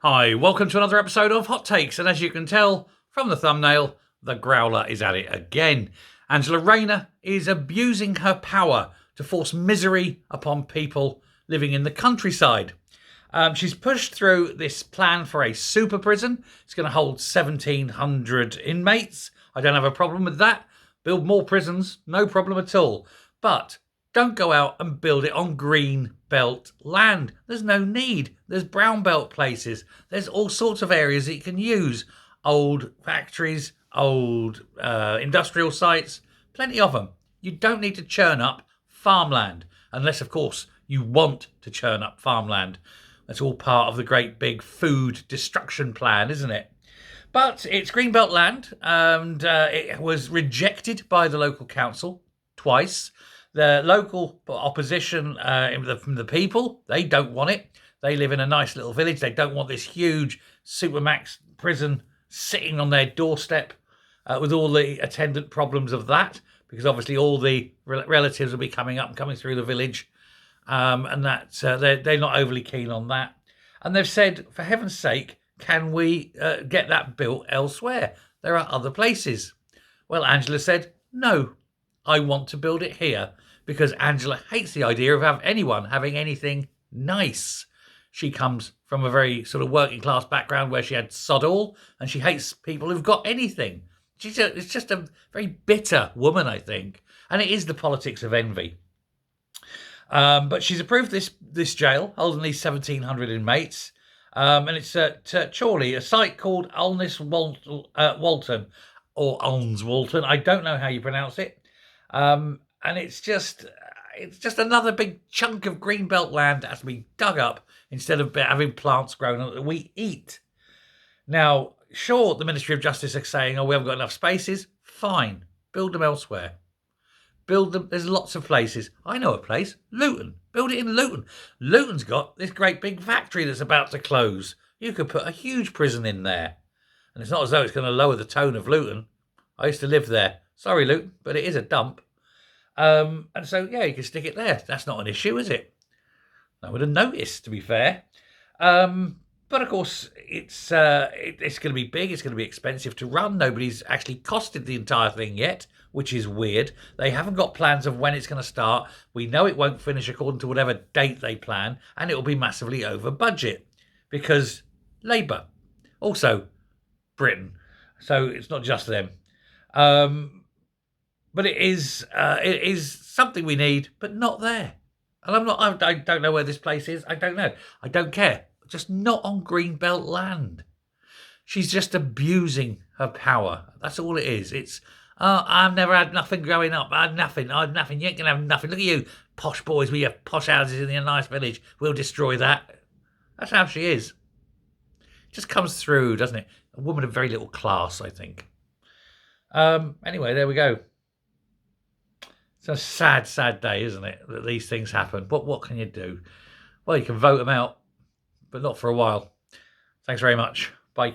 Hi, welcome to another episode of Hot Takes, and as you can tell from the thumbnail, the Growler is at it again. Angela Rayner is abusing her power to force misery upon people living in the countryside. She's pushed through this plan for a super prison. It's going to hold 1,700 inmates. I don't have a problem with that. Build more prisons, no problem at all. But don't go out and build it on green belt land. There's no need. There's brown belt places. There's all sorts of areas that you can use. Old factories, old industrial sites, plenty of them. You don't need to churn up farmland, unless, of course, you want to churn up farmland. That's all part of the great big food destruction plan, isn't it? But it's greenbelt land, and it was rejected by the local council twice. The local opposition from the people, they don't want it. They live in a nice little village. They don't want this huge supermax prison sitting on their doorstep with all the attendant problems of that, because obviously all the relatives will be coming up and coming through the village. And that they're not overly keen on that. And they've said, for heaven's sake, can we get that built elsewhere? There are other places. Well, Angela said, no, I want to build it here, because Angela hates the idea of anyone having anything nice. She comes from a very sort of working class background where she had sod all, and she hates people who've got anything. It's just a very bitter woman, I think. And it is the politics of envy. But she's approved this jail, holding these 1,700 inmates. And it's at Chorley, a site called Walton, or Ulns Walton. I don't know how you pronounce it. And it's just another big chunk of greenbelt land that has to be dug up instead of having plants grown that we eat. Now, sure, the Ministry of Justice are saying, we haven't got enough spaces. Fine, build them elsewhere. Build them. There's lots of places. I know a place, Luton. Build it in Luton. Luton's got this great big factory that's about to close. You could put a huge prison in there. And it's not as though it's going to lower the tone of Luton. I used to live there. Sorry, Luton, but it is a dump. And so, yeah, you can stick it there. That's not an issue, is it? I would have noticed, to be fair. But, of course, it's going to be big. It's going to be expensive to run. Nobody's actually costed the entire thing yet, which is weird. They haven't got plans of when it's going to start. We know it won't finish according to whatever date they plan, and it will be massively over budget because Labour. Also, Britain. So it's not just them. But it is something we need, but not there. And I don't know where this place is. I don't know. I don't care. Just not on greenbelt land. She's just abusing her power. That's all it is. It's, I've never had nothing growing up. I had nothing. You ain't going to have nothing. Look at you, posh boys with your posh houses in your nice village. We'll destroy that. That's how she is. It just comes through, doesn't it? A woman of very little class, I think. Anyway, there we go. It's a sad, sad day, isn't it, that these things happen. But what can you do? Well, you can vote them out, but not for a while. Thanks very much. Bye.